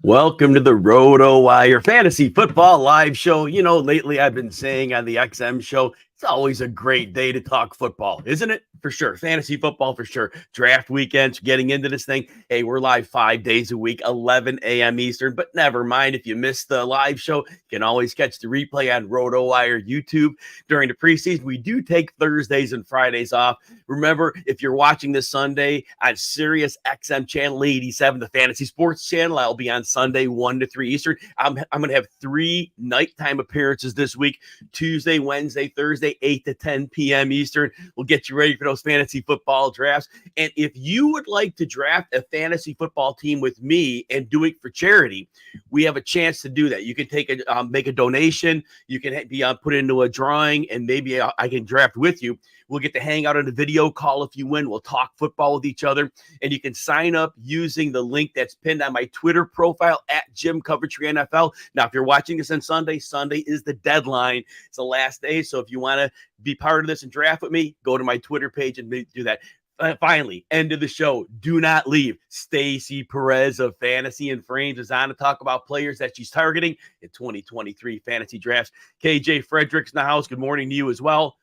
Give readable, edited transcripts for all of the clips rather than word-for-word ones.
Welcome to the RotoWire Fantasy Football Live Show. You know, lately I've been saying on the XM show, it's always a great day to talk football, isn't it? For sure. Fantasy football, for sure. Draft weekends, getting into this thing. Hey, we're live 5 days a week, 11 a.m. Eastern, but never mind. If you missed the live show, you can always catch the replay on RotoWire YouTube. During the preseason, we do take Thursdays and Fridays off. Remember, if you're watching this Sunday on Sirius XM Channel 87, the Fantasy Sports Channel, I'll be on Sunday, 1 to 3 Eastern. I'm going to have 3 nighttime appearances this week, Tuesday, Wednesday, Thursday, 8 to 10 p.m. Eastern. We'll get you ready for those fantasy football drafts. And if you would like to draft a fantasy football team with me and do it for charity, we have a chance to do that. You can make a donation. You can be put into a drawing, and maybe I can draft with you. We'll get to hang out on a video call if you win. We'll talk football with each other. And you can sign up using the link that's pinned on my Twitter profile at Jim Coventry NFL. Now, if you're watching this on Sunday, Sunday is the deadline. It's the last day. So if you want to be part of this and draft with me, go to my Twitter page and do that. Finally, end of the show. Do not leave. Stacy Perez of Fantasy and Frames is on to talk about players that she's targeting in 2023 fantasy drafts. KJ Frederick's in the house. Good morning to you as well.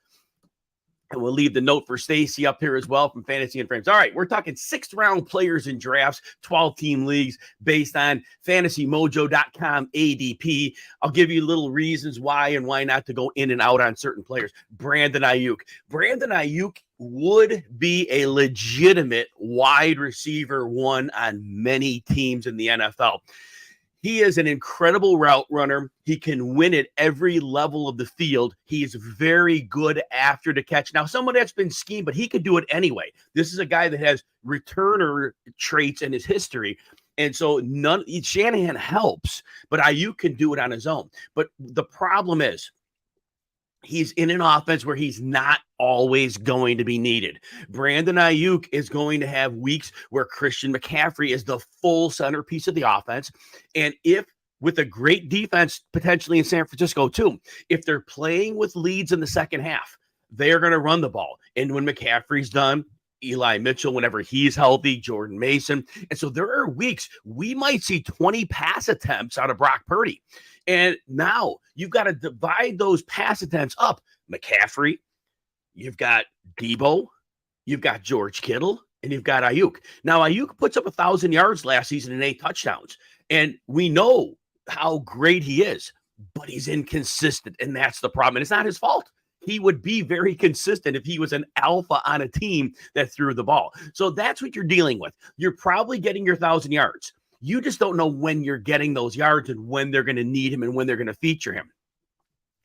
And we'll leave the note for Stacy up here as well from Fantasy and Frames. All right, we're talking 6th-round players in drafts, 12-team leagues based on FantasyMojo.com ADP. I'll give you little reasons why and why not to go in and out on certain players. Brandon Aiyuk. Brandon Aiyuk would be a legitimate wide receiver one on many teams in the NFL. He is an incredible route runner. He can win at every level of the field. He is very good after the catch. Now, someone that's been schemed, but he could do it anyway. This is a guy that has returner traits in his history. And so Shanahan helps, but Aiyuk can do it on his own. But the problem is, he's in an offense where he's not always going to be needed. Brandon Aiyuk is going to have weeks where Christian McCaffrey is the full centerpiece of the offense. And if with a great defense potentially in San Francisco too, if they're playing with leads in the second half, they're going to run the ball. And when McCaffrey's done, Eli Mitchell, whenever he's healthy, Jordan Mason. And so there are weeks we might see 20 pass attempts out of Brock Purdy. And now you've got to divide those pass attempts up. McCaffrey, you've got Debo, you've got George Kittle, and you've got Aiyuk. Now, Aiyuk puts up 1,000 yards last season and 8 touchdowns. And we know how great he is, but he's inconsistent, and that's the problem. And it's not his fault. He would be very consistent if he was an alpha on a team that threw the ball. So that's what you're dealing with. You're probably getting your 1,000 yards. You just don't know when you're getting those yards and when they're going to need him and when they're going to feature him.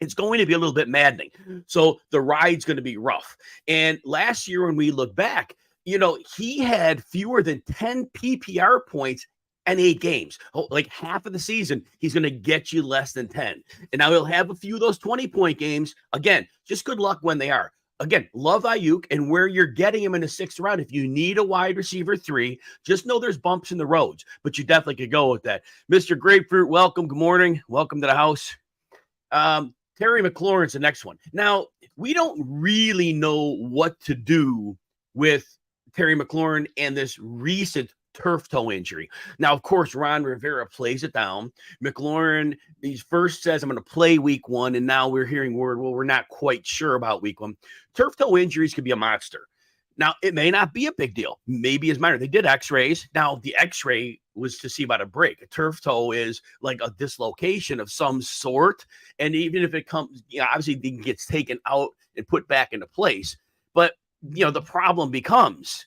It's going to be a little bit maddening. So the ride's going to be rough. And last year when we look back, you know, he had fewer than 10 PPR points in 8 games. Like half of the season, he's going to get you less than 10. And now he'll have a few of those 20-point games. Again, just good luck when they are. Again, love Aiyuk, and where you're getting him in the 6th round, if you need a wide receiver 3, just know there's bumps in the roads, but you definitely could go with that. Mr. Grapefruit, welcome. Good morning. Welcome to the house. Terry McLaurin's the next one. Now, we don't really know what to do with Terry McLaurin and this recent turf toe injury. Now, of course, Ron Rivera plays it down. McLaurin, he first says, I'm going to play week 1, and now we're hearing word, well, we're not quite sure about week 1. Turf toe injuries could be a monster. Now, it may not be a big deal. Maybe it's minor. They did x-rays. Now, the x-ray was to see about a break. A turf toe is like a dislocation of some sort, and even if it comes, obviously it gets taken out and put back into place. But, the problem becomes,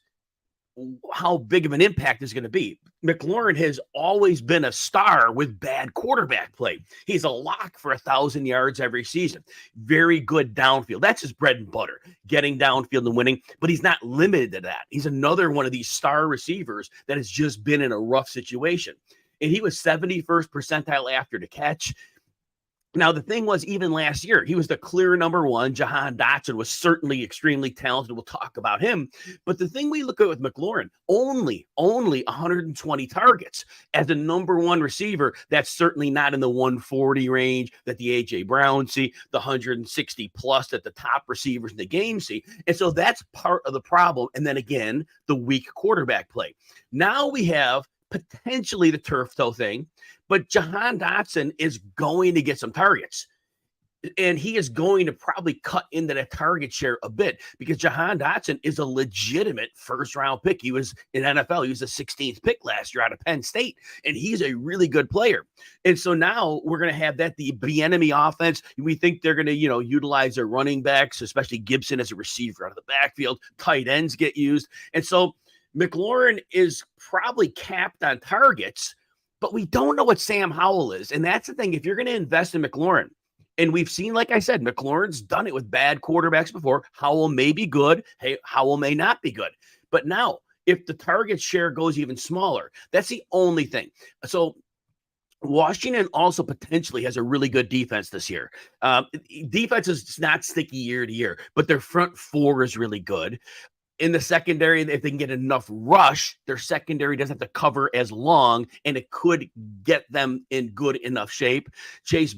how big of an impact is going to be. McLaurin has always been a star with bad quarterback play. He's a lock for 1,000 yards every season. Very good downfield. That's his bread and butter, getting downfield and winning, but he's not limited to that. He's another one of these star receivers that has just been in a rough situation. And he was 71st percentile after the catch. Now, the thing was, even last year, he was the clear number 1. Jahan Dotson was certainly extremely talented. We'll talk about him. But the thing we look at with McLaurin, only 120 targets as the number 1 receiver. That's certainly not in the 140 range that the A.J. Brown see, the 160 plus that the top receivers in the game see. And so that's part of the problem. And then again, the weak quarterback play. Now we have potentially the turf toe thing, but Jahan Dotson is going to get some targets. And he is going to probably cut into that target share a bit because Jahan Dotson is a legitimate first-round pick. He was in NFL. He was the 16th pick last year out of Penn State, and he's a really good player. And so now we're going to have the enemy offense. We think they're going to, utilize their running backs, especially Gibson as a receiver out of the backfield. Tight ends get used. And so McLaurin is probably capped on targets, but we don't know what Sam Howell is. And that's the thing. If you're going to invest in McLaurin, and we've seen, like I said, McLaurin's done it with bad quarterbacks before. Howell may be good. Hey, Howell may not be good. But now, if the target share goes even smaller, that's the only thing. So Washington also potentially has a really good defense this year. Defense is not sticky year to year, but their front four is really good. In the secondary, if they can get enough rush, their secondary doesn't have to cover as long, and it could get them in good enough shape. Chase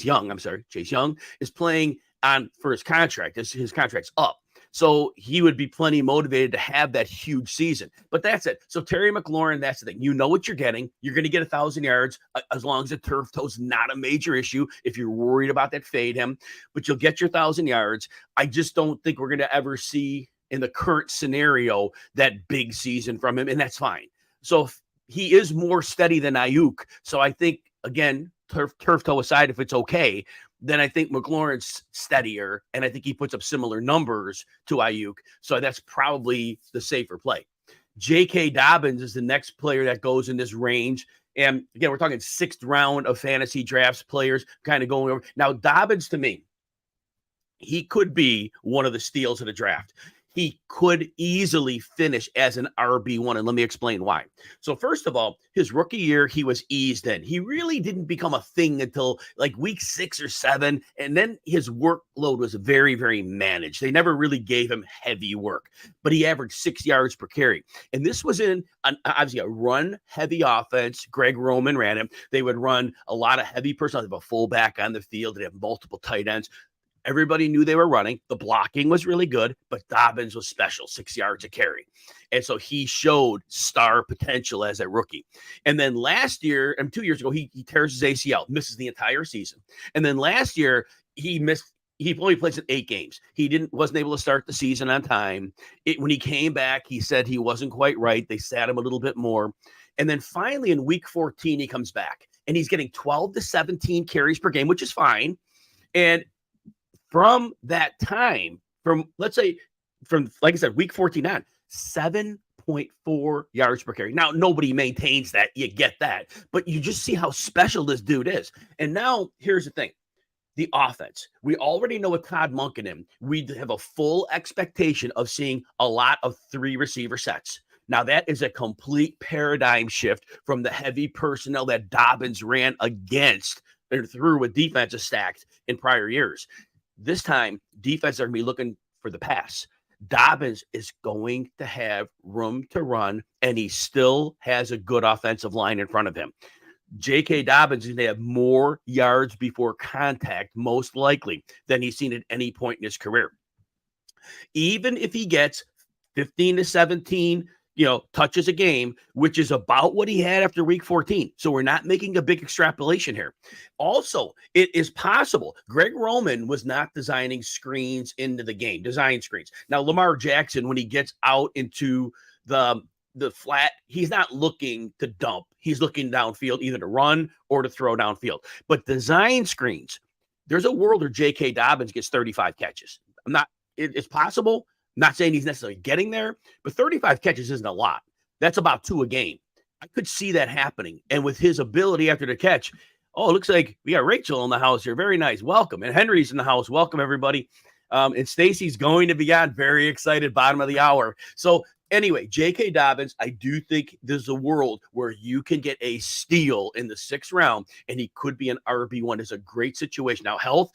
Young is playing on for his contract. His contract's up. So he would be plenty motivated to have that huge season. But that's it. So Terry McLaurin, that's the thing. You know what you're getting. You're going to get 1,000 yards as long as the turf toe's not a major issue. If you're worried about that, fade him. But you'll get your 1,000 yards. I just don't think we're going to ever see in the current scenario that big season from him, and that's fine. So he is more steady than Aiyuk. So I think, again, turf toe aside, if it's okay, then I think McLaurin's steadier, and I think he puts up similar numbers to Aiyuk. So that's probably the safer play. J.K. Dobbins is the next player that goes in this range. And again, we're talking 6th round of fantasy drafts players kind of going over. Now, Dobbins, to me, he could be one of the steals of the draft. He could easily finish as an RB1, and let me explain why. So first of all, his rookie year, he was eased in. He really didn't become a thing until like week 6 or 7, and then his workload was very, very managed. They never really gave him heavy work, but he averaged 6 yards per carry. And this was in obviously a run-heavy offense. Greg Roman ran him. They would run a lot of heavy personnel. They have a fullback on the field. They have multiple tight ends. Everybody knew they were running. The blocking was really good, but Dobbins was special, 6 yards a carry. And so he showed star potential as a rookie. And then last year, and 2 years ago, he tears his ACL, misses the entire season. And then last year, he only plays in 8 games. He wasn't able to start the season on time. When he came back, he said he wasn't quite right. They sat him a little bit more. And then finally in week 14, he comes back, and he's getting 12 to 17 carries per game, which is fine. And from that time, like I said, week 14 on, 7.4 yards per carry. Now, nobody maintains that. You get that. But you just see how special this dude is. And now, here's the thing. The offense. We already know with Todd Monk in him, we have a full expectation of seeing a lot of 3 receiver sets. Now, that is a complete paradigm shift from the heavy personnel that Dobbins ran against or through with defenses stacked in prior years. This time, defense are going to be looking for the pass. Dobbins is going to have room to run, and he still has a good offensive line in front of him. J.K. Dobbins is going to have more yards before contact, most likely, than he's seen at any point in his career. Even if he gets 15 to 17 touches a game, which is about what he had after week 14. So we're not making a big extrapolation here. Also, it is possible Greg Roman was not designing screens into the game, design screens. Now, Lamar Jackson, when he gets out into the flat, he's not looking to dump. He's looking downfield, either to run or to throw downfield. But design screens, there's a world where J.K. Dobbins gets 35 catches. It's possible. Not saying he's necessarily getting there, but 35 catches isn't a lot. That's about 2 a game. I could see that happening. And with his ability after the catch, it looks like we got Rachel in the house here. Very nice. Welcome. And Henry's in the house. Welcome, everybody. And Stacy's going to be on. Very excited. Bottom of the hour. So anyway, J.K. Dobbins, I do think there's a world where you can get a steal in the 6th round, and he could be an RB1. It's a great situation. Now, health,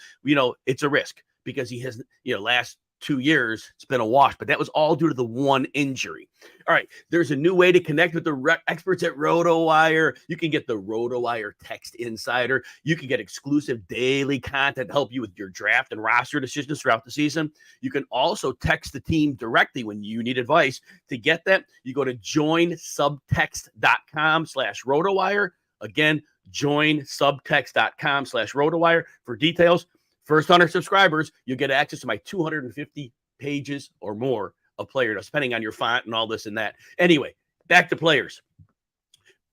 it's a risk because he has, last 2 years, it's been a wash, but that was all due to the one injury. All right, there's a new way to connect with the experts at RotoWire. You can get the RotoWire Text Insider. You can get exclusive daily content to help you with your draft and roster decisions throughout the season. You can also text the team directly when you need advice. To get that, you go to joinsubtext.com/RotoWire. Again, joinsubtext.com/RotoWire for details. First 100 subscribers, you'll get access to my 250 pages or more of player notes, depending on your font and all this and that. Anyway, back to players.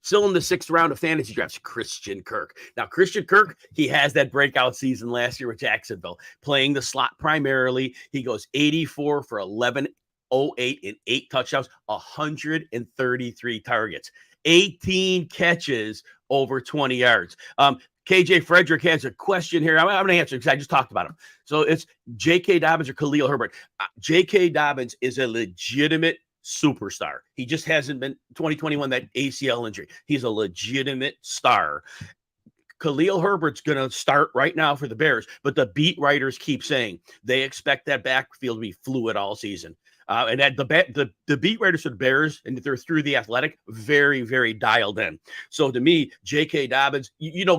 Still in the 6th round of fantasy drafts, Christian Kirk. Now, Christian Kirk, he has that breakout season last year with Jacksonville, playing the slot primarily. He goes 84 for 1108 and 8 touchdowns, 133 targets, 18 catches over 20 yards. KJ Frederick has a question here. I'm going to answer because I just talked about him. So it's J.K. Dobbins or Khalil Herbert. J.K. Dobbins is a legitimate superstar. He just hasn't been 2021, that ACL injury. He's a legitimate star. Khalil Herbert's going to start right now for the Bears, but the beat writers keep saying they expect that backfield to be fluid all season. And that the beat writers for the Bears, and they're through the Athletic, very, very dialed in. So to me, J.K. Dobbins,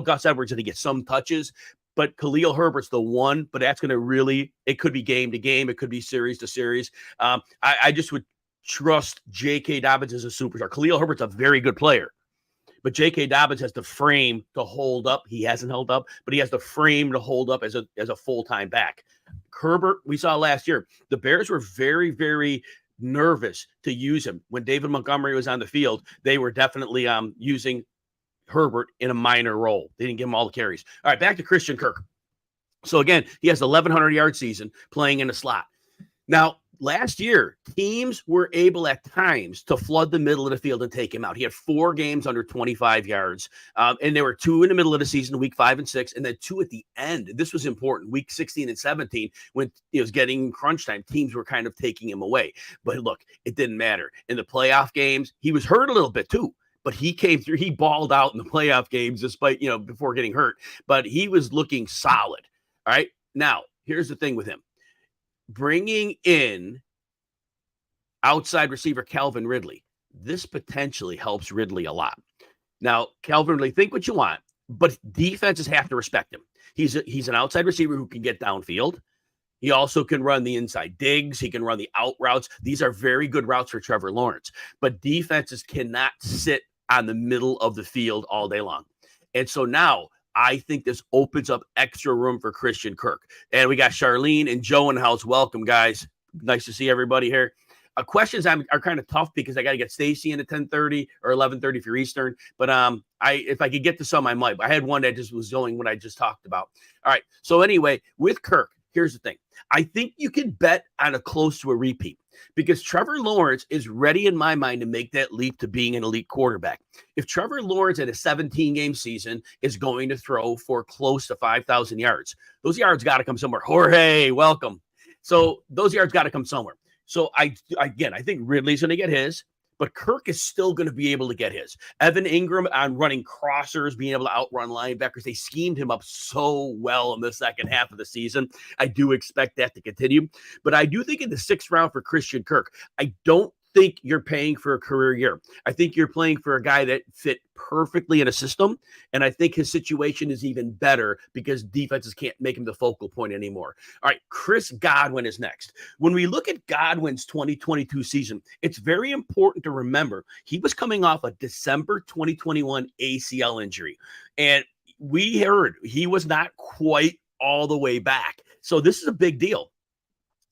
Gus Edwards going to get some touches, but Khalil Herbert's the one. But that's going to really, it could be game to game, it could be series to series. I just would trust J.K. Dobbins as a superstar. Khalil Herbert's a very good player, but J.K. Dobbins has the frame to hold up. He hasn't held up, but he has the frame to hold up as a full-time back. Herbert, we saw last year, the Bears were very, very nervous to use him. When David Montgomery was on the field, they were definitely using Herbert in a minor role. They didn't give him all the carries. All right, back to Christian Kirk. So again, he has 1,100-yard season playing in the slot. Now, last year, teams were able at times to flood the middle of the field and take him out. He had 4 games under 25 yards, and there were 2 in the middle of the season, week 5 and 6, and then 2 at the end. This was important, week 16 and 17, when it was getting crunch time. Teams were kind of taking him away. But look, it didn't matter. In the playoff games, he was hurt a little bit too, but he came through. He balled out in the playoff games despite, before getting hurt. But he was looking solid. All right, now, here's the thing with him. Bringing in outside receiver Calvin Ridley, this potentially helps Ridley a lot. Now, Calvin Ridley, think what you want, but defenses have to respect him. He's an outside receiver who can get downfield. He also can run the inside digs. He can run the out routes. These are very good routes for Trevor Lawrence, but defenses cannot sit on the middle of the field all day long. And so now, I think this opens up extra room for Christian Kirk. And we got Charlene and Joe in the house. Welcome, guys. Nice to see everybody here. Questions are kind of tough because I got to get Stacy in at 10:30 or 11:30 for Eastern. But if I could get to some, I might. I had one that just was going what I just talked about. All right. So anyway, with Kirk, here's the thing. I think you can bet on a close to a repeat because Trevor Lawrence is ready in my mind to make that leap to being an elite quarterback. If Trevor Lawrence in a 17-game season is going to throw for close to 5,000 yards, those yards got to come somewhere. Jorge, welcome. So those yards got to come somewhere. So I think Ridley's going to get his, but Kirk is still going to be able to get his. Evan Ingram on running crossers, being able to outrun linebackers. They schemed him up so well in the second half of the season. I do expect that to continue. But I do think in the 6th round for Christian Kirk, I don't think you're paying for a career year. I think you're playing for a guy that fit perfectly in a system. And I think his situation is even better because defenses can't make him the focal point anymore. All right, Chris Godwin is next. When we look at Godwin's 2022 season, it's very important to remember he was coming off a December 2021 ACL injury. And we heard he was not quite all the way back. So this is a big deal.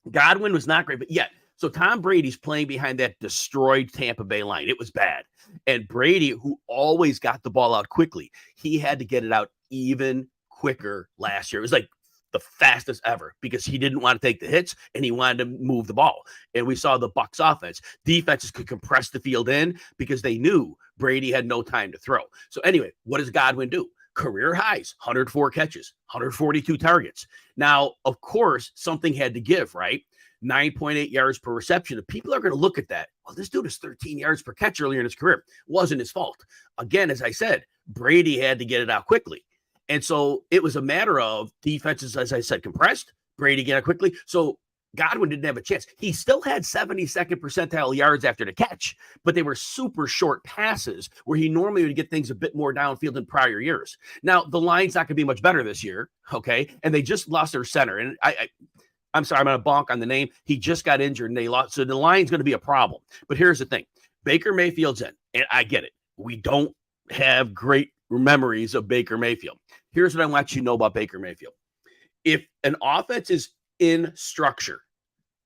Godwin was not great, but yet, so Tom Brady's playing behind that destroyed Tampa Bay line. It was bad. And Brady, who always got the ball out quickly, he had to get it out even quicker last year. It was like the fastest ever because he didn't want to take the hits and he wanted to move the ball. And we saw the Bucs offense. Defenses could compress the field in because they knew Brady had no time to throw. So anyway, what does Godwin do? Career highs, 104 catches, 142 targets. Now, of course, something had to give, right? 9.8 yards per reception. If people are going to look at that, well, this dude is 13 yards per catch earlier in his career. Wasn't his fault. Again, as I said, Brady had to get it out quickly. And so it was a matter of defenses, as I said, compressed. Brady get it quickly. So Godwin didn't have a chance. He still had 72nd percentile yards after the catch, but they were super short passes where he normally would get things a bit more downfield in prior years. Now, the line's not going to be much better this year, okay? And they just lost their center. And I'm sorry, I'm going to bonk on the name. He just got injured and they lost. So the line's going to be a problem. But here's the thing. Baker Mayfield's in, and I get it. We don't have great memories of Baker Mayfield. Here's what I want you to know about Baker Mayfield. If an offense is in structure,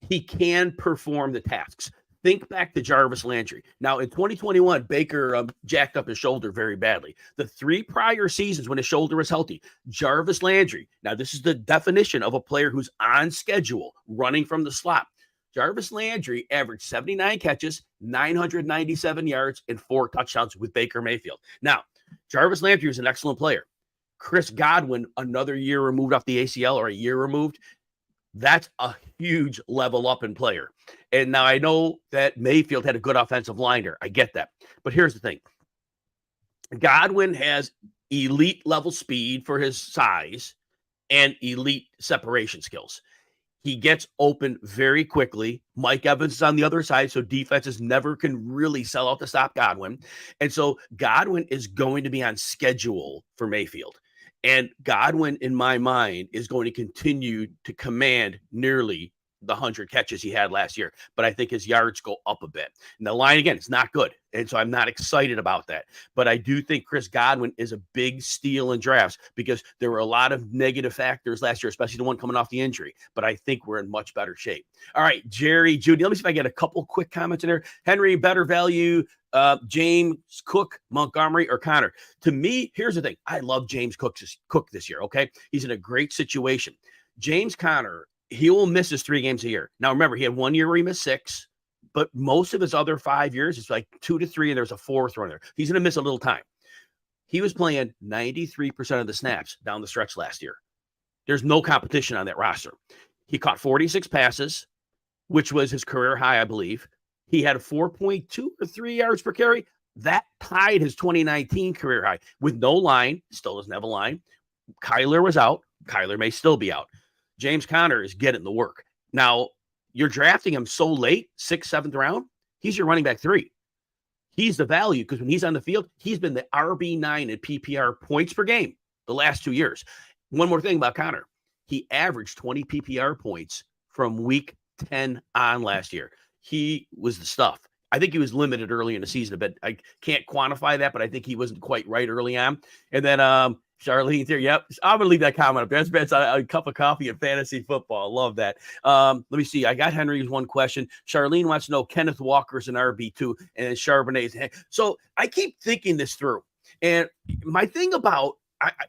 he can perform the tasks. Think back to Jarvis Landry. Now, in 2021, Baker jacked up his shoulder very badly. The 3 prior seasons when his shoulder was healthy, Jarvis Landry. Now, this is the definition of a player who's on schedule, running from the slot. Jarvis Landry averaged 79 catches, 997 yards, and 4 touchdowns with Baker Mayfield. Now, Jarvis Landry is an excellent player. Chris Godwin, another year removed off the ACL or a year removed, that's a huge level up in player. And now I know that Mayfield had a good offensive line there. I get that. But here's the thing. Godwin has elite level speed for his size and elite separation skills. He gets open very quickly. Mike Evans is on the other side, so defenses never can really sell out to stop Godwin. And so Godwin is going to be on schedule for Mayfield. And Godwin, in my mind, is going to continue to command nearly the 100 catches he had last year. But I think his yards go up a bit. And the line, again, it's not good. And so I'm not excited about that. But I do think Chris Godwin is a big steal in drafts because there were a lot of negative factors last year, especially the one coming off the injury. But I think we're in much better shape. All right, Jerry, Jeudy, let me see if I get a couple quick comments in there. Henry, better value, James Cook, Montgomery, or Connor. To me, here's the thing. I love James Cook this year, okay? He's in a great situation. James Conner, he will miss his 3 games a year. Now, remember, he had 1 year where he missed 6, but most of his other 5 years, it's like 2 to 3, and there's a 4th one there. He's going to miss a little time. He was playing 93% of the snaps down the stretch last year. There's no competition on that roster. He caught 46 passes, which was his career high, I believe. He had a 4.2 or 3 yards per carry. That tied his 2019 career high with no line. Still doesn't have a line. Kyler was out. Kyler may still be out. James Conner is getting the work. Now, you're drafting him so late, 6th, 7th round. He's your running back 3. He's the value because when he's on the field, he's been the RB9 in PPR points per game the last 2 years. One more thing about Conner. He averaged 20 PPR points from week 10 on last year. He was the stuff. I think he was limited early in the season a bit. I can't quantify that, but I think he wasn't quite right early on. And then Charlene's here. Yep. I'm going to leave that comment up there. That's a cup of coffee in fantasy football. Love that. Let me see. I got Henry's one question. Charlene wants to know Kenneth Walker's an RB2 and Charbonnet's. So I keep thinking this through. And my thing about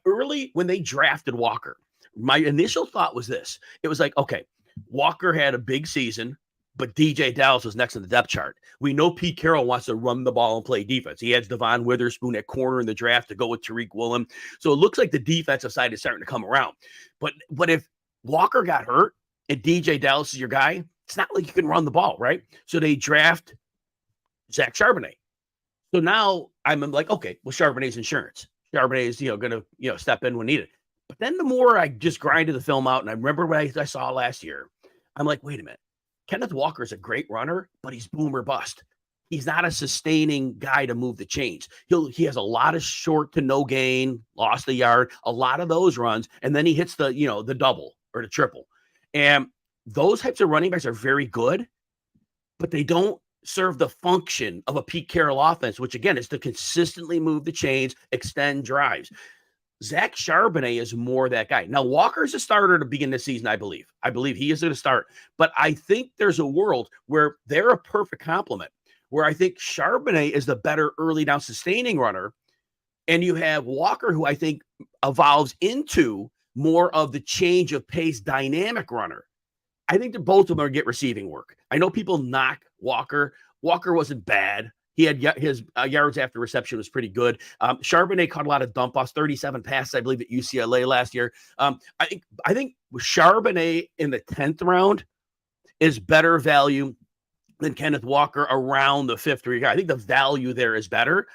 early when they drafted Walker, my initial thought was this. It was like, okay, Walker had a big season, but DJ Dallas was next in the depth chart. We know Pete Carroll wants to run the ball and play defense. He has Devon Witherspoon at corner in the draft to go with Tariq Woolen. So it looks like the defensive side is starting to come around. But if Walker got hurt and DJ Dallas is your guy, it's not like you can run the ball, right? So they draft Zach Charbonnet. So now I'm like, okay, well, Charbonnet's insurance. Charbonnet is, going to, step in when needed. But then the more I just grinded the film out and I remember what I saw last year, I'm like, wait a minute. Kenneth Walker is a great runner, but he's boom or bust. He's not a sustaining guy to move the chains. He has a lot of short to no gain, lost a yard, a lot of those runs, and then he hits the double or the triple. And those types of running backs are very good, but they don't serve the function of a Pete Carroll offense, which again is to consistently move the chains, extend drives. Zach Charbonnet is more that guy. Now, Walker's a starter to begin this season, I believe. I believe he is going to start. But I think there's a world where they're a perfect complement, where I think Charbonnet is the better early down sustaining runner. And you have Walker, who I think evolves into more of the change of pace dynamic runner. I think that both of them are going to get receiving work. I know people knock Walker. Walker wasn't bad. He had his yards after reception was pretty good. Charbonnet caught a lot of dump offs, 37 passes, I believe, at UCLA last year. I think Charbonnet in the 10th round is better value than Kenneth Walker around the 5th year. I think the value there is better.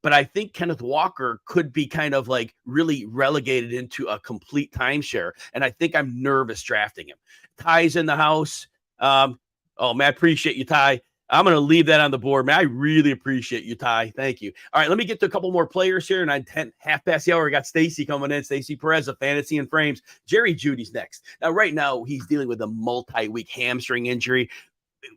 But I think Kenneth Walker could be kind of like really relegated into a complete timeshare. And I think I'm nervous drafting him. Ty's in the house. Oh, man, I appreciate you, Ty. I'm going to leave that on the board, man. I really appreciate you, Ty. Thank you. All right, let me get to a couple more players here. And I'm half past the hour. We got Stacy coming in. Stacy Perez of Fantasy and Frames. Jerry Jeudy's next. Now, right now, he's dealing with a multi-week hamstring injury.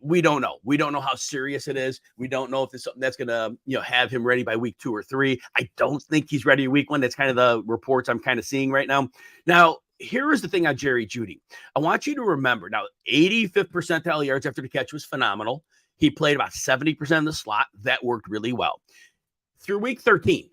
We don't know. We don't know how serious it is. We don't know if it's something that's going to, have him ready by week 2 or 3. I don't think he's ready week 1. That's kind of the reports I'm kind of seeing right now. Now, here is the thing on Jerry Jeudy. I want you to remember now, 85th percentile yards after the catch was phenomenal. He played about 70% in the slot. That worked really well. Through week 13,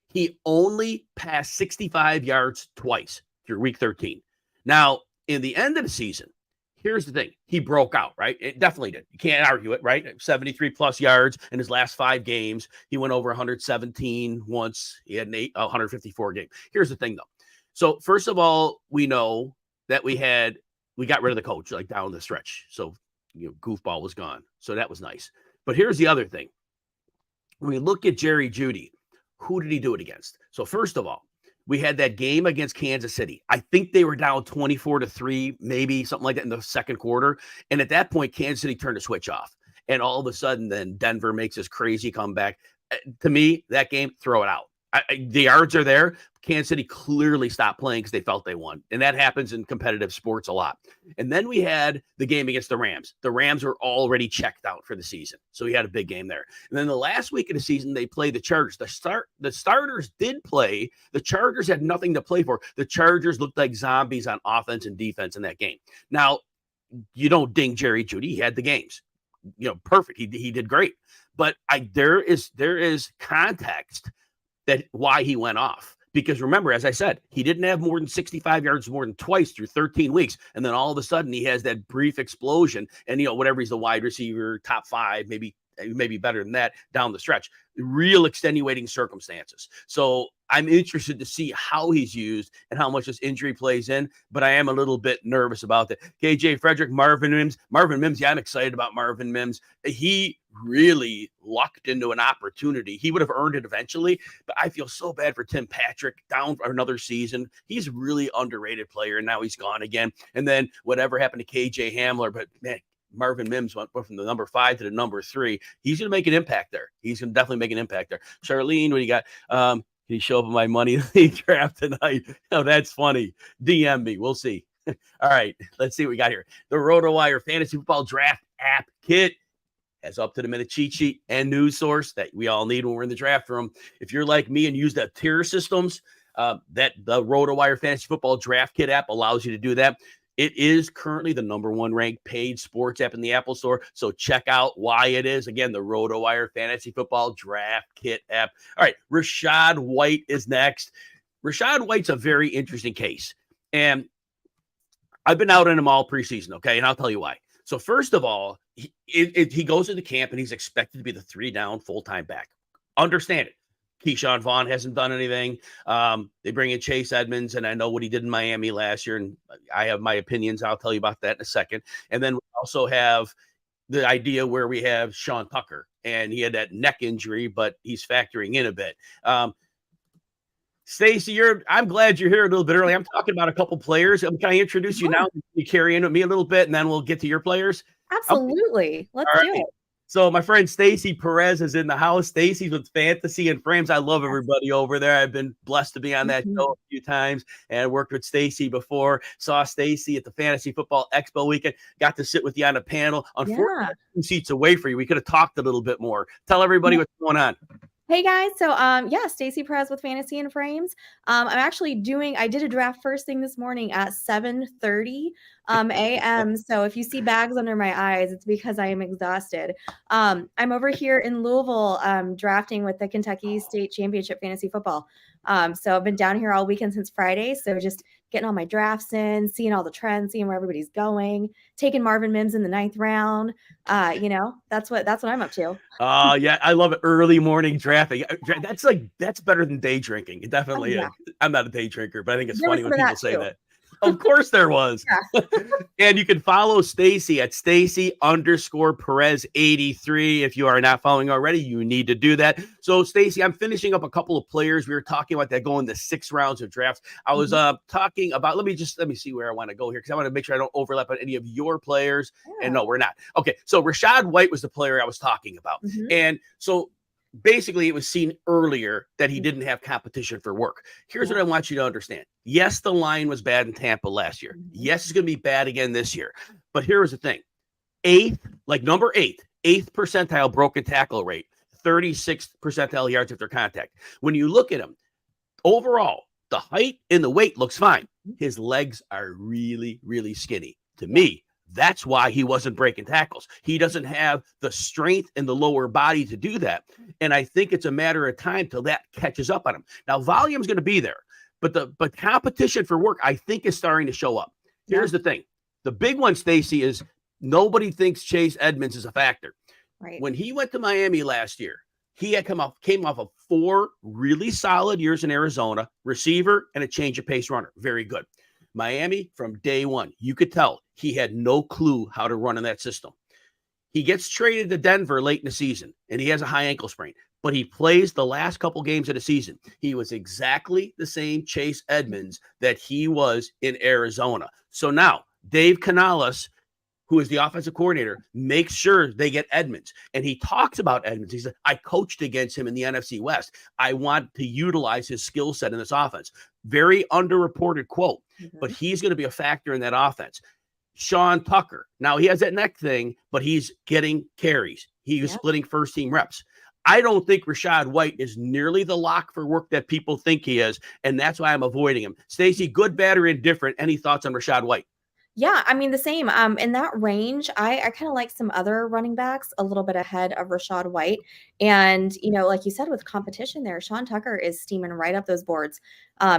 he only passed 65 yards twice through week 13. Now, in the end of the season, here's the thing. He broke out, right? It definitely did. You can't argue it, right? 73 plus yards in his last 5 games. He went over 117 once. He had 154 game. Here's the thing, though. So, first of all, we know that we got rid of the coach, like down the stretch. So, goofball was gone. So that was nice. But here's the other thing. When we look at Jerry Jeudy, who did he do it against? So, first of all, we had that game against Kansas City. I think they were down 24-3, maybe something like that in the second quarter. And at that point, Kansas City turned the switch off. And all of a sudden, then Denver makes this crazy comeback. To me, that game, throw it out. The yards are there. Kansas City clearly stopped playing because they felt they won. And that happens in competitive sports a lot. And then we had the game against the Rams. The Rams were already checked out for the season. So we had a big game there. And then the last week of the season, they played the Chargers. The starters did play. The Chargers had nothing to play for. The Chargers looked like zombies on offense and defense in that game. Now, you don't ding Jerry Jeudy. He had the games. Perfect. He did great. But there is context that why he went off. Because remember, as I said, he didn't have more than 65 yards more than twice through 13 weeks. And then all of a sudden he has that brief explosion and, whatever, he's the wide receiver, top 5, maybe better than that down the stretch. Real extenuating circumstances. So I'm interested to see how he's used and how much this injury plays in, but I am a little bit nervous about that. KJ Frederick, Marvin Mims. Yeah, I'm excited about Marvin Mims. He really lucked into an opportunity. He would have earned it eventually, but I feel so bad for Tim Patrick down for another season. He's a really underrated player, and now he's gone again. And then whatever happened to KJ Hamler, but man, Marvin Mims went from the number 5 to the number 3. He's going to make an impact there. He's going to definitely make an impact there. Charlene, what do you got? Can you show up in my money league draft tonight? Oh, that's funny. DM me. We'll see. All right. Let's see what we got here. The RotoWire Fantasy Football Draft App Kit has up-to-the-minute cheat sheet and news source that we all need when we're in the draft room. If you're like me and use the tier systems, that the RotoWire Fantasy Football Draft Kit app allows you to do that. It is currently the number 1 ranked paid sports app in the Apple Store. So check out why it is. Again, the RotoWire Fantasy Football Draft Kit app. All right, Rachaad White is next. Rachaad White's a very interesting case. And I've been out on him all preseason, okay? And I'll tell you why. So first of all, he goes into camp and he's expected to be the 3-down full-time back. Understand it. Keyshawn Vaughn hasn't done anything. They bring in Chase Edmonds, and I know what he did in Miami last year, and I have my opinions. I'll tell you about that in a second. And then we also have the idea where we have Sean Tucker, and he had that neck injury, but he's factoring in a bit. Stacey, I'm glad you're here a little bit early. I'm talking about a couple players. Can I introduce you now? You carry in with me a little bit, and then we'll get to your players. Absolutely. Let's do it. So my friend Stacy Perez is in the house. Stacy's with Fantasy and Frames. I love everybody over there. I've been blessed to be on that show a few times and worked with Stacy before. Saw Stacy at the Fantasy Football Expo weekend. Got to sit with you on a panel. Unfortunately, 2 seats away for you. We could have talked a little bit more. Tell everybody what's going on. Hey guys, so Stacy Perez with Fantasy and Frames. I'm actually I did a draft first thing this morning at 7:30 a.m. So if you see bags under my eyes, it's because I am exhausted. I'm over here in Louisville drafting with the Kentucky State Championship Fantasy Football. So I've been down here all weekend since Friday. So just getting all my drafts in, seeing all the trends, seeing where everybody's going, taking Marvin Mims in the 9th round. That's what I'm up to. Yeah, I love it. Early morning drafting. That's better than day drinking. It definitely is. I'm not a day drinker, but I think it's funny when people say that. Of course there was. Yeah. And you can follow Stacy at Stacy_Perez83. If you are not following already, you need to do that. So, Stacy, I'm finishing up a couple of players. We were talking about that going the 6 rounds of drafts. I was talking about, let me see where I want to go here because I want to make sure I don't overlap on any of your players. Yeah. And no, we're not. Okay, so Rachaad White was the player I was talking about. And so basically, it was seen earlier that he didn't have competition for work. Here's what I want you to understand. Yes, the line was bad in Tampa last year. Yes, it's going to be bad again this year. But here's the thing. Number 8th percentile broken tackle rate, 36th percentile yards after contact. When you look at him, overall, the height and the weight looks fine. His legs are really, really skinny. To me, that's why he wasn't breaking tackles. He doesn't have the strength in the lower body to do that. And I think it's a matter of time till that catches up on him. Now, volume's going to be there, but competition for work, I think, is starting to show up. Here's the thing. The big one, Stacy, is nobody thinks Chase Edmonds is a factor. Right. When he went to Miami last year, he had came off of 4 really solid years in Arizona, receiver and a change of pace runner. Very good. Miami, from day one, you could tell he had no clue how to run in that system. He gets traded to Denver late in the season, and he has a high ankle sprain, but he plays the last couple games of the season. He was exactly the same Chase Edmonds that he was in Arizona. So now Dave Canales, who is the offensive coordinator, makes sure they get Edmonds. And he talks about Edmonds. He said, I coached against him in the NFC West. I want to utilize his skill set in this offense. Very underreported quote, but he's going to be a factor in that offense. Sean Tucker. Now, he has that neck thing, but he's getting carries. He was splitting first-team reps. I don't think Rachaad White is nearly the lock for work that people think he is, and that's why I'm avoiding him. Stacey, good, bad, or indifferent, any thoughts on Rachaad White? Yeah, I mean, the same. In that range, I kind of like some other running backs a little bit ahead of Rachaad White. And, like you said, with competition there, Sean Tucker is steaming right up those boards.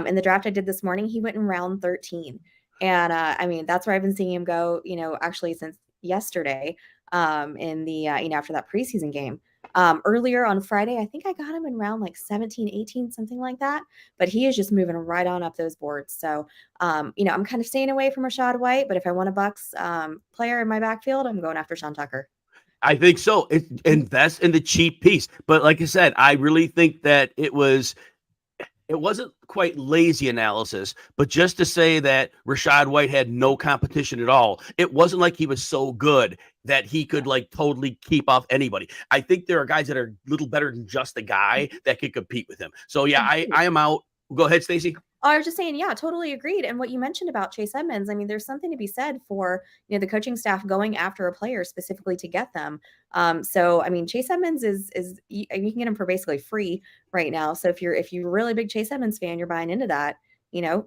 In the draft I did this morning, he went in round 13. And, I mean, that's where I've been seeing him go, actually since yesterday in the, after that preseason game. Earlier on Friday, I think I got him in round like 17, 18, something like that. But he is just moving right on up those boards. So, I'm kind of staying away from Rachaad White. But if I want a Bucks player in my backfield, I'm going after Sean Tucker. I think so. Invest in the cheap piece. But like I said, I really think that it wasn't quite lazy analysis, but just to say that Rachaad White had no competition at all. It wasn't like he was so good that he could totally keep off anybody. I think there are guys that are a little better than just a guy that could compete with him. So yeah, I am out. Go ahead, Stacey. I was just saying, yeah, totally agreed. And what you mentioned about Chase Edmonds, I mean, there's something to be said for, the coaching staff going after a player specifically to get them. So, I mean, Chase Edmonds is you can get him for basically free right now. So if you're a really big Chase Edmonds fan, you're buying into that,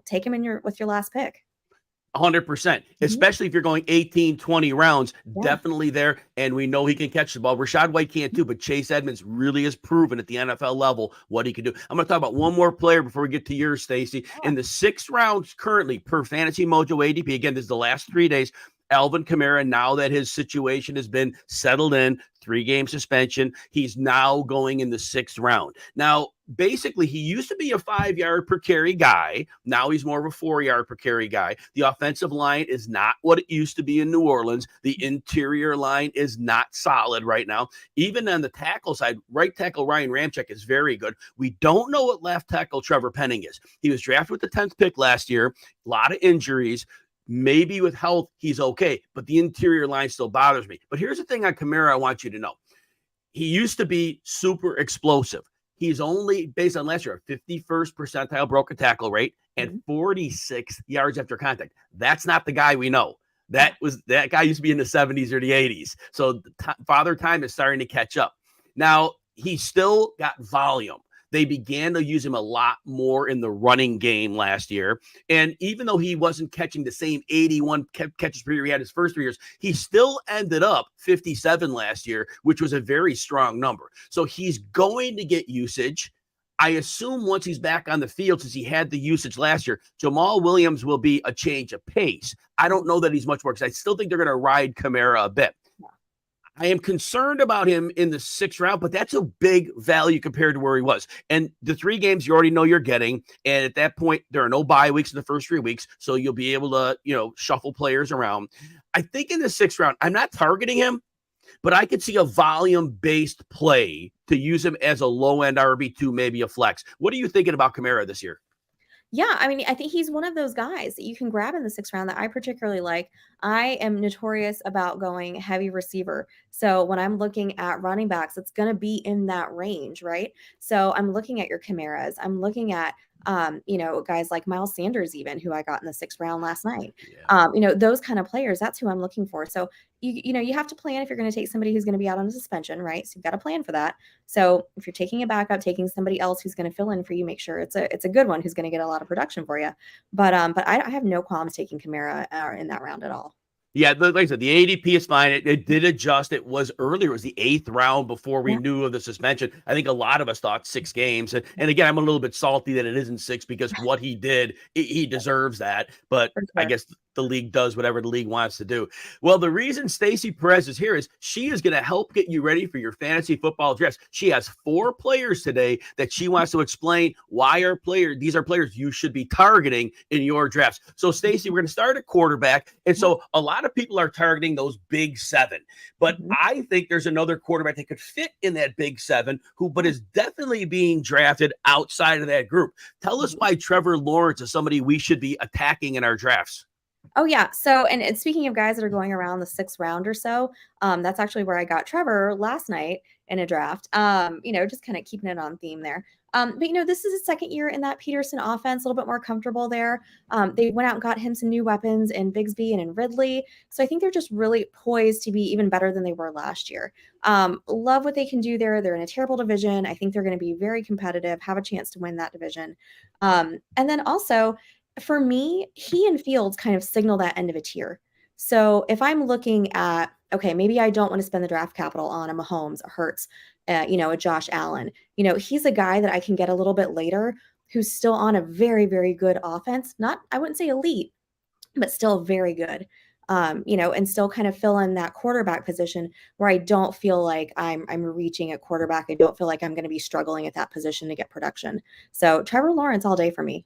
take him with your last pick. 100%, especially if you're going 18, 20 rounds, definitely there. And we know he can catch the ball. Rachaad White can't too, but Chase Edmonds really has proven at the NFL level what he can do. I'm going to talk about one more player before we get to yours, Stacey. In the 6th rounds currently per Fantasy Mojo ADP, again, this is the last 3 days, Alvin Kamara, now that his situation has been settled in, 3-game suspension, he's now going in the 6th round. Now, basically, he used to be a 5-yard per carry guy. Now he's more of a 4-yard per carry guy. The offensive line is not what it used to be in New Orleans. The interior line is not solid right now. Even on the tackle side, right tackle Ryan Ramczyk is very good. We don't know what left tackle Trevor Penning is. He was drafted with the 10th pick last year. A lot of injuries. Maybe with health, he's okay, but the interior line still bothers me. But here's the thing on Kamara I want you to know. He used to be super explosive. He's only, based on last year, a 51st percentile broken tackle rate and 46 yards after contact. That's not the guy we know. That guy used to be in the 70s or the 80s. So Father Time is starting to catch up. Now, he's still got volume. They began to use him a lot more in the running game last year. And even though he wasn't catching the same 81 catches per year he had his first 3 years, he still ended up 57 last year, which was a very strong number. So he's going to get usage. I assume once he's back on the field, since he had the usage last year, Jamal Williams will be a change of pace. I don't know that he's much more because I still think they're going to ride Kamara a bit. I am concerned about him in the 6th round, but that's a big value compared to where he was. And the 3 games you already know you're getting. And at that point, there are no bye weeks in the first 3 weeks. So you'll be able to, shuffle players around. I think in the 6th round, I'm not targeting him, but I could see a volume-based play to use him as a low-end RB2, maybe a flex. What are you thinking about Kamara this year? Yeah, I mean, I think he's one of those guys that you can grab in the 6th round that I particularly like. I am notorious about going heavy receiver. So when I'm looking at running backs, it's going to be in that range, right? So I'm looking at your Camaras. I'm looking at, guys like Miles Sanders, even who I got in the 6th round last night. Yeah. Those kind of players. That's who I'm looking for. So you have to plan if you're going to take somebody who's going to be out on a suspension, right? So you've got to plan for that. So if you're taking a backup, taking somebody else who's going to fill in for you, make sure it's a good one who's going to get a lot of production for you. But I have no qualms taking Kamara in that round at all. Yeah, like I said, the ADP is fine. It did adjust. It was earlier. It was the 8th round before we knew of the suspension. I think a lot of us thought 6 games. And again, I'm a little bit salty that it isn't 6 because what he did, he deserves that. But Sure. I guess the league does whatever the league wants to do. Well, the reason Stacey Perez is here is she is going to help get you ready for your fantasy football drafts. She has 4 players today that she wants to explain why these are players you should be targeting in your drafts. So, Stacey, we're going to start at quarterback. And so a lot of people are targeting those big 7. But I think there's another quarterback that could fit in that big 7 but is definitely being drafted outside of that group. Tell us why Trevor Lawrence is somebody we should be attacking in our drafts. Oh, yeah. So, and speaking of guys that are going around the 6th round or so, that's actually where I got Trevor last night in a draft, just kind of keeping it on theme there. But, this is his 2nd year in that Peterson offense, a little bit more comfortable there. They went out and got him some new weapons in Bigsby and in Ridley. So I think they're just really poised to be even better than they were last year. Love what they can do there. They're in a terrible division. I think they're going to be very competitive, have a chance to win that division. And then also, for me, he and Fields kind of signal that end of a tier. So if I'm looking at, okay, maybe I don't want to spend the draft capital on a Mahomes, a Hurts, a Josh Allen, he's a guy that I can get a little bit later who's still on a very, very good offense. I wouldn't say elite, but still very good. And still kind of fill in that quarterback position where I don't feel like I'm reaching at quarterback. I don't feel like I'm going to be struggling at that position to get production. So Trevor Lawrence all day for me.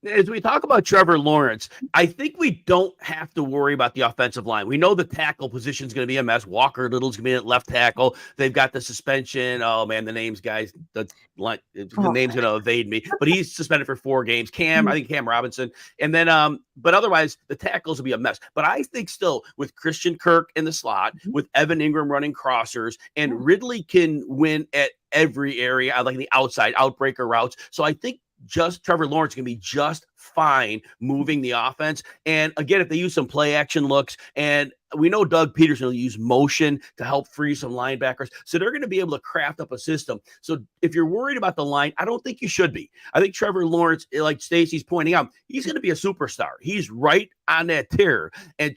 As we talk about Trevor Lawrence, I think we don't have to worry about the offensive line. We know the tackle position is going to be a mess. Walker Little's going to be at left tackle. They've got the suspension. Oh, man, the names, guys. The name's going to evade me. But he's suspended for 4 games. I think Cam Robinson. And then, but otherwise, the tackles will be a mess. But I think still, with Christian Kirk in the slot, with Evan Ingram running crossers, and Ridley can win at every area, like the outside outbreaker routes. So I think just Trevor Lawrence can be just fine moving the offense. And again, if they use some play action looks, and we know Doug Peterson will use motion to help free some linebackers. So they're going to be able to craft up a system. So if you're worried about the line, I don't think you should be. I think Trevor Lawrence, like Stacey's pointing out, he's going to be a superstar. He's right on that tier. And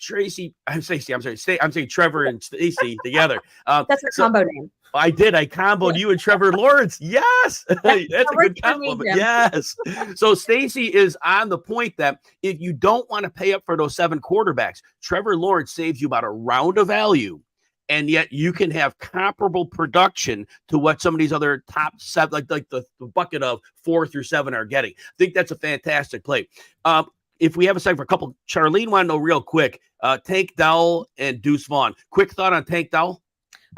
I'm saying Trevor and Stacey together. That's a combo name. I did. I comboed you and Trevor Lawrence. Yes. That's a good combo. Yes. So Stacey is on the point that if you don't want to pay up for those 7 quarterbacks, Trevor Lawrence saves you about a round of value. And yet you can have comparable production to what some of these other top 7, like the bucket of 4 through 7 are getting. I think that's a fantastic play. If we have a second for a couple, Charlene want to know real quick, Tank Dowell and Deuce Vaughn. Quick thought on Tank Dowell?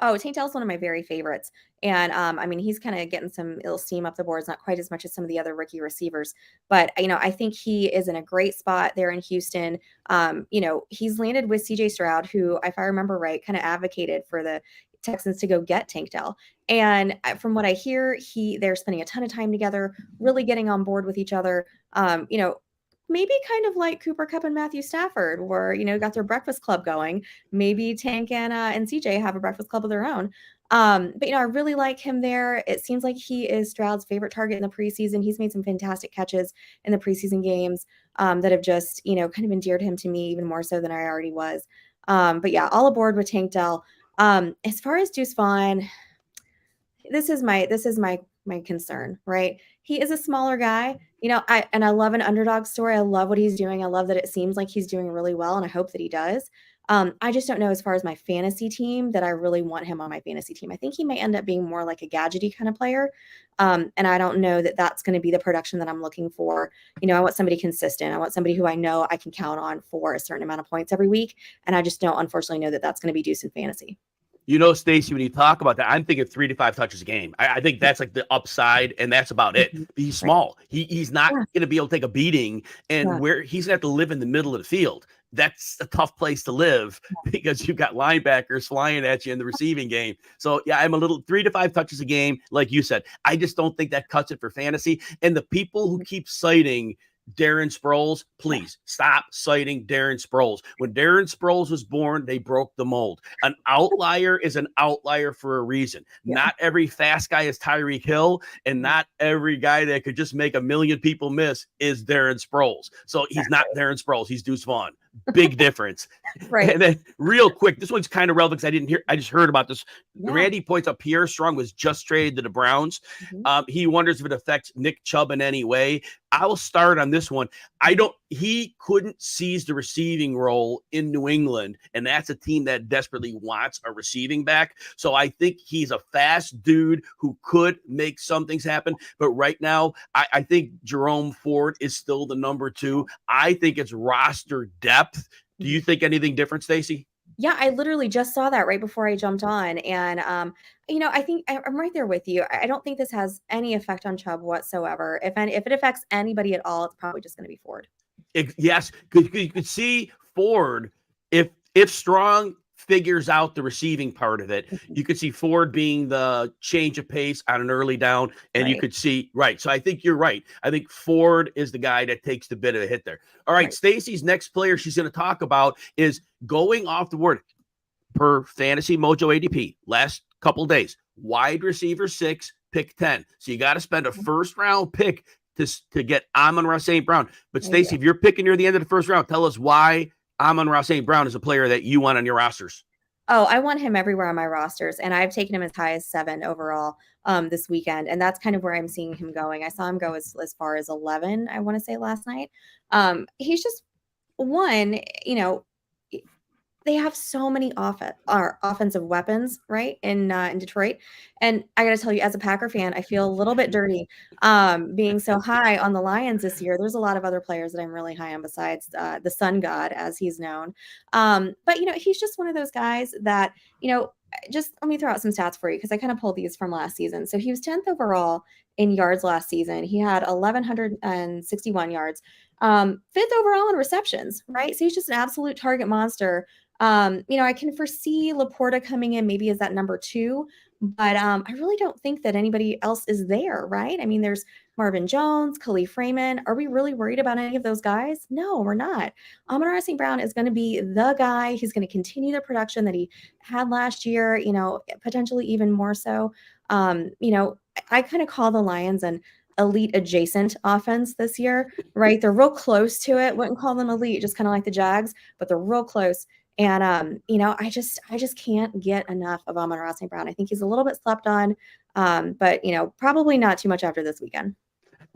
Oh, Tank Dell's one of my very favorites. And he's kind of getting some ill steam up the boards, not quite as much as some of the other rookie receivers. But, I think he is in a great spot there in Houston. He's landed with CJ Stroud, who, if I remember right, kind of advocated for the Texans to go get Tank Dell. And from what I hear, they're spending a ton of time together, really getting on board with each other. Maybe kind of like Cooper Kupp and Matthew Stafford, where, got their breakfast club going. Maybe Tank and CJ have a breakfast club of their own. But, I really like him there. It seems like he is Stroud's favorite target in the preseason. He's made some fantastic catches in the preseason games that have just, kind of endeared him to me even more so than I already was. But yeah, all aboard with Tank Dell. As far as Deuce Vaughn, this is my concern, right? He is a smaller guy, I love an underdog story. I love what he's doing. I love that it seems like he's doing really well, and I hope that he does. I just don't know as far as my fantasy team that I really want him on my fantasy team. I think he may end up being more like a gadgety kind of player. And I don't know that that's going to be the production that I'm looking for. I want somebody consistent. I want somebody who I know I can count on for a certain amount of points every week. And I just don't, unfortunately, know that that's going to be Deuce in fantasy. Stacey, when you talk about that, I'm thinking 3 to 5 touches a game. I think that's like the upside, and that's about it. He's small. He's not going to be able to take a beating, and where he's going to have to live in the middle of the field. That's a tough place to live because you've got linebackers flying at you in the receiving game. So, yeah, I'm a little 3 to 5 touches a game, like you said. I just don't think that cuts it for fantasy. And the people who keep citing Darren Sproles, please stop citing Darren Sproles. When Darren Sproles was born, they broke the mold. An outlier is an outlier for a reason. Not every fast guy is Tyreek Hill, and not every guy that could just make a million people miss is Darren Sproles. So he's not Darren Sproles. He's Deuce Vaughn. Big difference. Right. And then real quick, this one's kind of relevant because I just heard about this. Randy points out Pierre Strong was just traded to the Browns. He wonders if it affects Nick Chubb in any way. I will start on this one. He couldn't seize the receiving role in New England, and that's a team that desperately wants a receiving back. So I think he's a fast dude who could make some things happen. But right now, I think Jerome Ford is still the number 2. I think it's roster depth. Do you think anything different, Stacey? Yeah, I literally just saw that right before I jumped on. And, I think I'm right there with you. I don't think this has any effect on Chubb whatsoever. If it affects anybody at all, it's probably just going to be Ford. Yes, because you could see Ford, if Strong figures out the receiving part of it, you could see Ford being the change of pace on an early down, and you could see, So I think you're right. I think Ford is the guy that takes the bit of a hit there. All right. Stacey's next player she's going to talk about is going off the board per Fantasy Mojo ADP last couple days. Wide receiver 6, pick 10. So you got to spend a first round pick to get Amon-Ra St. Brown. But Stacey, if you're picking near the end of the first round, tell us why Amon-Ra St. Brown is a player that you want on your rosters. Oh, I want him everywhere on my rosters, and I've taken him as high as 7 overall this weekend, and that's kind of where I'm seeing him going. I saw him go as far as 11, I want to say, last night. He's just one, they have so many offensive weapons, right, in Detroit. And I got to tell you, as a Packer fan, I feel a little bit dirty being so high on the Lions this year. There's a lot of other players that I'm really high on besides the Sun God, as he's known. But, he's just one of those guys that, just let me throw out some stats for you because I kind of pulled these from last season. So he was 10th overall in yards last season. He had 1,161 yards, 5th overall in receptions, right? So he's just an absolute target monster. I can foresee Laporta coming in maybe as that number 2, but I really don't think that anybody else is there, right? I mean, there's Marvin Jones, Khalif Raymond. Are we really worried about any of those guys? No, we're not. Amon-Ra St. Brown is going to be the guy. He's going to continue the production that he had last year, potentially even more so. I kind of call the Lions an elite adjacent offense this year, right? They're real close to it. Wouldn't call them elite, just kind of like the Jags, but they're real close. And, I just can't get enough of Amon-Ra St. Brown. I think he's a little bit slept on, but, probably not too much after this weekend.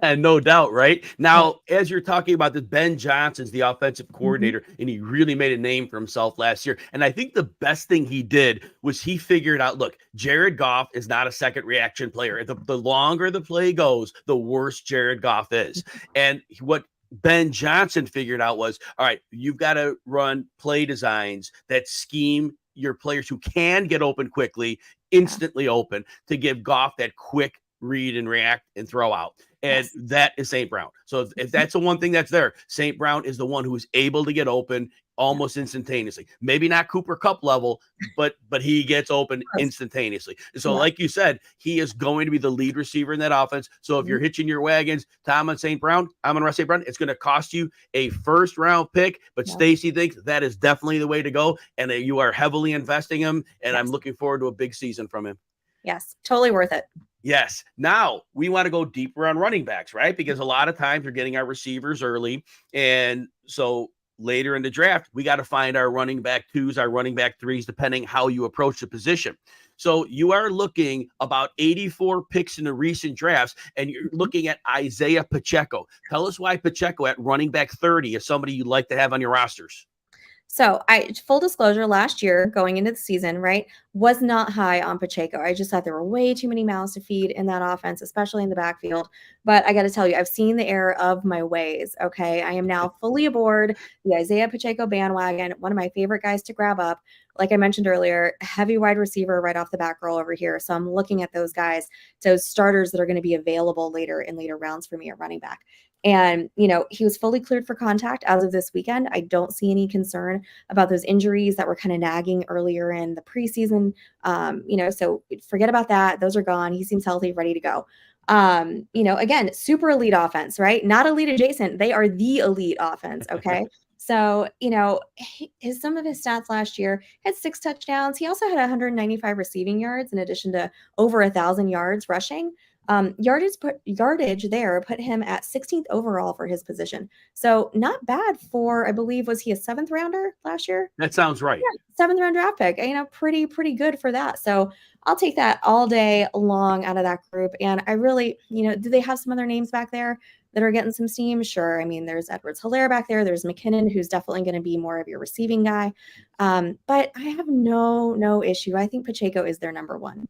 And no doubt, right? Now, as you're talking about this, Ben Johnson's the offensive coordinator, and he really made a name for himself last year. And I think the best thing he did was he figured out, look, Jared Goff is not a second reaction player. The longer the play goes, the worse Jared Goff is. And what Ben Johnson figured out was, all right, you've got to run play designs that scheme your players who can get open quickly, instantly open, to give Goff that quick read and react and throw out. And that is St. Brown. So if that's the one thing that's there, St. Brown is the one who is able to get open almost instantaneously. Maybe not Cooper Kupp level, but he gets open instantaneously. So like you said, he is going to be the lead receiver in that offense. So if you're hitching your wagons to Amon-Ra St. Brown, it's going to cost you a first round pick. But Stacey thinks that is definitely the way to go. And that you are heavily investing him. And I'm looking forward to a big season from him. Yes, totally worth it. Yes. Now we want to go deeper on running backs, right? Because a lot of times we're getting our receivers early. And so later in the draft, we got to find our running back 2s, our running back 3s, depending how you approach the position. So you are looking about 84 picks in the recent drafts, and you're looking at Isiah Pacheco. Tell us why Pacheco at running back 30 is somebody you'd like to have on your rosters. So full disclosure, last year going into the season, right, was not high on Pacheco. I just thought there were way too many mouths to feed in that offense, especially in the backfield. But I got to tell you, I've seen the error of my ways. Okay. I am now fully aboard the Isiah Pacheco bandwagon, one of my favorite guys to grab up. Like I mentioned earlier, heavy wide receiver right off the back roll over here. So I'm looking at those guys, those starters that are going to be available later in later rounds for me at running back. And, he was fully cleared for contact as of this weekend. I don't see any concern about those injuries that were kind of nagging earlier in the preseason. So forget about that. Those are gone. He seems healthy, ready to go. Again, super elite offense, right? Not elite adjacent. They are the elite offense. Okay. So, some of his stats last year had 6 touchdowns. He also had 195 receiving yards in addition to over 1,000 yards rushing. Yardage there put him at 16th overall for his position. So not bad for, I believe, was he a 7th rounder last year? That sounds right. Yeah, 7th round draft pick. Pretty good for that. So I'll take that all day long out of that group. And I really, do they have some other names back there that are getting some steam? Sure. I mean, there's Edwards-Helaire back there. There's McKinnon, who's definitely going to be more of your receiving guy. But I have no issue. I think Pacheco is their number one.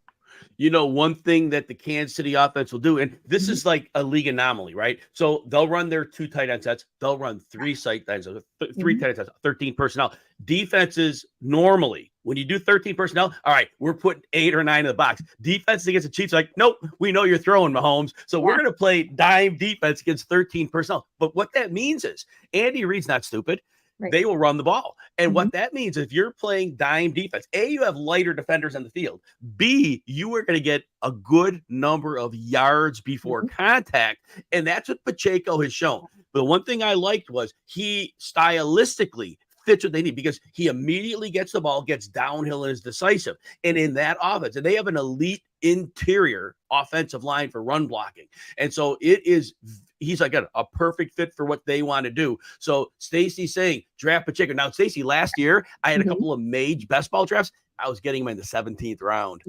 One thing that the Kansas City offense will do, and this is like a league anomaly, right? So they'll run their 2 tight end sets. They'll run 3 tight end sets, 3 tight end sets, 13 personnel. Defenses normally, when you do 13 personnel, all right, we're putting 8 or 9 in the box. Defense against the Chiefs, like, nope, we know you're throwing, Mahomes. So we're going to play dime defense against 13 personnel. But what that means is Andy Reid's not stupid. Right. They will run the ball. And what that means, if you're playing dime defense, A, you have lighter defenders on the field. B, you are going to get a good number of yards before contact. And that's what Pacheco has shown. But the one thing I liked was he stylistically fits what they need because he immediately gets the ball, gets downhill, and is decisive. And in that offense, and they have an elite interior offensive line for run blocking. And so he's like a perfect fit for what they want to do. So Stacy's saying draft Pacheco. Now, Stacy, last year I had a couple of mage best ball drafts. I was getting him in the 17th round.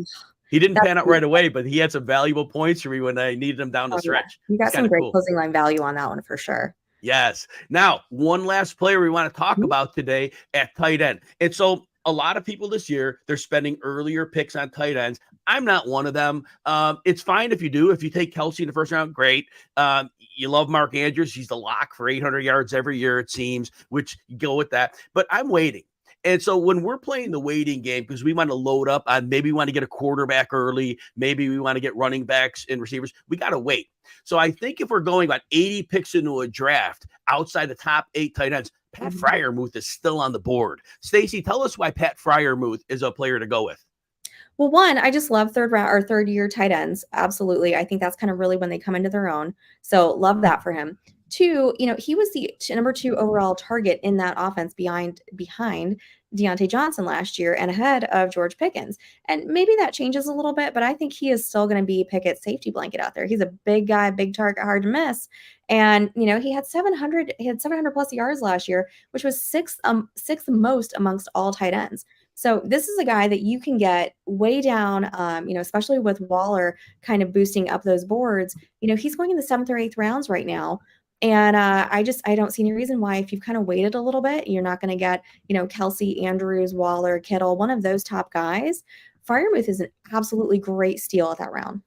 He didn't pan out right away, but he had some valuable points for me when I needed him down the stretch. Yeah. You got some great closing line value on that one for sure. Yes. Now, one last player we want to talk about today at tight end. And so a lot of people this year, they're spending earlier picks on tight ends. I'm not one of them. It's fine if you do. If you take Kelsey in the first round, great. You love Mark Andrews. He's the lock for 800 yards every year, it seems, which you go with that. But I'm waiting. And so when we're playing the waiting game, because we want to load up on maybe we want to get a quarterback early, maybe we want to get running backs and receivers, we got to wait. So I think if we're going about 80 picks into a draft outside the top 8 tight ends, Pat Freiermuth is still on the board. Stacy, tell us why Pat Freiermuth is a player to go with. Well, one, I just love third year tight ends. Absolutely. I think that's kind of really when they come into their own. So love that for him. 2, he was the number 2 overall target in that offense behind Deontay Johnson last year and ahead of George Pickens. And maybe that changes a little bit, but I think he is still going to be Pickett's safety blanket out there. He's a big guy, big target, hard to miss. And, he had 700 plus yards last year, which was sixth most amongst all tight ends. So this is a guy that you can get way down, especially with Waller kind of boosting up those boards. He's going in the 7th or 8th rounds right now. And I don't see any reason why, if you've kind of waited a little bit, you're not going to get, Kelsey, Andrews, Waller, Kittle, one of those top guys. Freiermuth is an absolutely great steal at that round.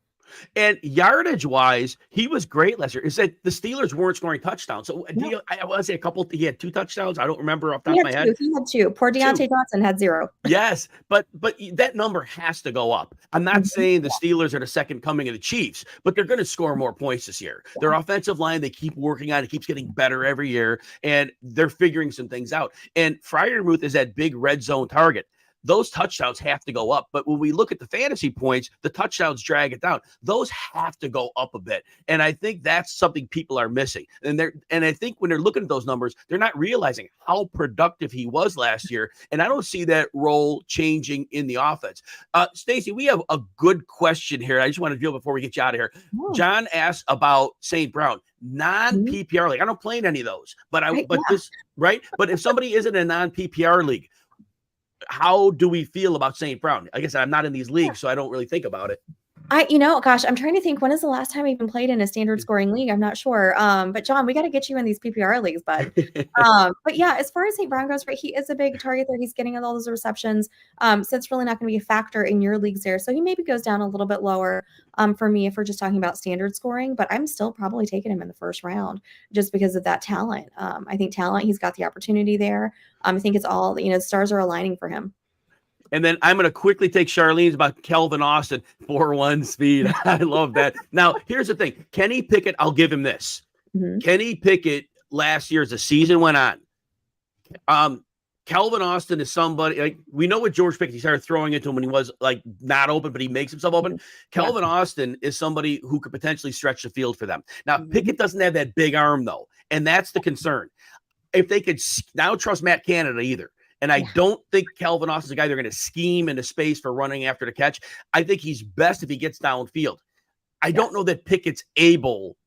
And yardage-wise, he was great last year. Is that the Steelers weren't scoring touchdowns? So I want to say he had 2 touchdowns. I don't remember off the top of my head. He had 2. Poor Deontay Johnson had 0. Yes, but that number has to go up. I'm not saying the Steelers are the second coming of the Chiefs, but they're going to score more points this year. Yeah. Their offensive line, they keep working on it. It keeps getting better every year, and they're figuring some things out. And Freiermuth is that big red zone target. Those touchdowns have to go up. But when we look at the fantasy points, the touchdowns drag it down. Those have to go up a bit. And I think that's something people are missing. And I think when they're looking at those numbers, they're not realizing how productive he was last year. And I don't see that role changing in the offense. Stacey, we have a good question here. I just want to deal before we get you out of here. Oh. John asked about St. Brown. Non-PPR league. I don't play in any of those. But But if somebody is in a non-PPR league, how do we feel about St. Brown? Like I said, I'm not in these leagues, so I don't really think about it. Gosh, I'm trying to think, when is the last time I even played in a standard scoring league? I'm not sure. But John, we got to get you in these PPR leagues, bud. But yeah, as far as St. Brown goes, right, he is a big target there. He's getting all those receptions. So it's really not going to be a factor in your leagues there. So he maybe goes down a little bit lower for me if we're just talking about standard scoring, but I'm still probably taking him in the first round just because of that talent. I think talent, he's got the opportunity there. I think it's all, the stars are aligning for him. And then I'm going to quickly take Charlene's about Calvin Austin, 4.1 speed. I love that. Now, here's the thing. Kenny Pickett, I'll give him this. Mm-hmm. Kenny Pickett last year, as the season went on, Calvin Austin is somebody, like, we know what George Pickett, he started throwing into him when he was like not open, but he makes himself open. Calvin Austin is somebody who could potentially stretch the field for them. Now, Pickett doesn't have that big arm, though, and that's the concern. If they could now trust Matt Canada either. And I don't think Calvin Austin's a guy they're going to scheme into space for running after the catch. I think he's best if he gets downfield. I don't know that Pickett's able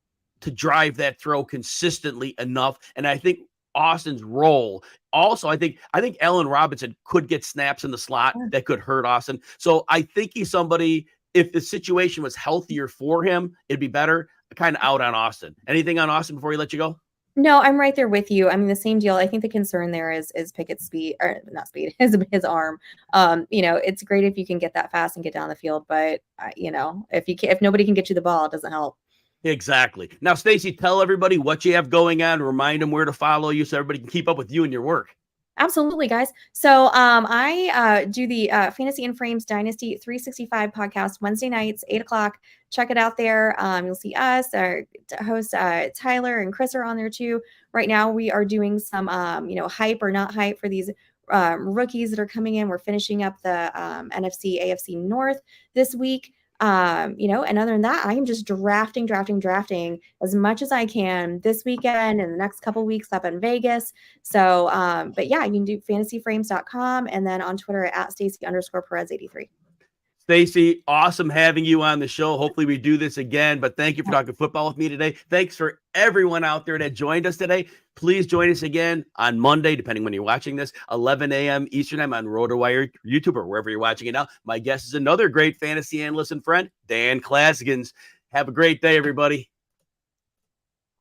to drive that throw consistently enough. And I think Austin's role also, I think Allen Robinson could get snaps in the slot that could hurt Austin. So I think he's somebody, if the situation was healthier for him, it'd be better. Kind of out on Austin. Anything on Austin before we let you go? No, I'm right there with you. I mean, the same deal. I think the concern there is Pickett's speed, or not speed, his arm. It's great if you can get that fast and get down the field, but if nobody can get you the ball, it doesn't help. Exactly. Now, Stacey, tell everybody what you have going on. Remind them where to follow you so everybody can keep up with you and your work. Absolutely, guys. So I do the Fantasy and Frames Dynasty 365 podcast Wednesday nights, 8:00. Check it out there. You'll see us. Our host Tyler and Chris are on there too. Right now, we are doing some hype or not hype for these rookies that are coming in. We're finishing up the NFC, AFC North this week. And other than that, I am just drafting as much as I can this weekend and the next couple weeks up in Vegas. So, but yeah, you can do fantasyframes.com and then on Twitter at Stacey_Perez83. Stacey, awesome having you on the show. Hopefully we do this again, but thank you for talking football with me today. Thanks for everyone out there that joined us today. Please join us again on Monday, depending when you're watching this, 11 a.m. Eastern time on RotoWire, YouTube, or wherever you're watching it now. My guest is another great fantasy analyst and friend, Dan Claskins. Have a great day, everybody.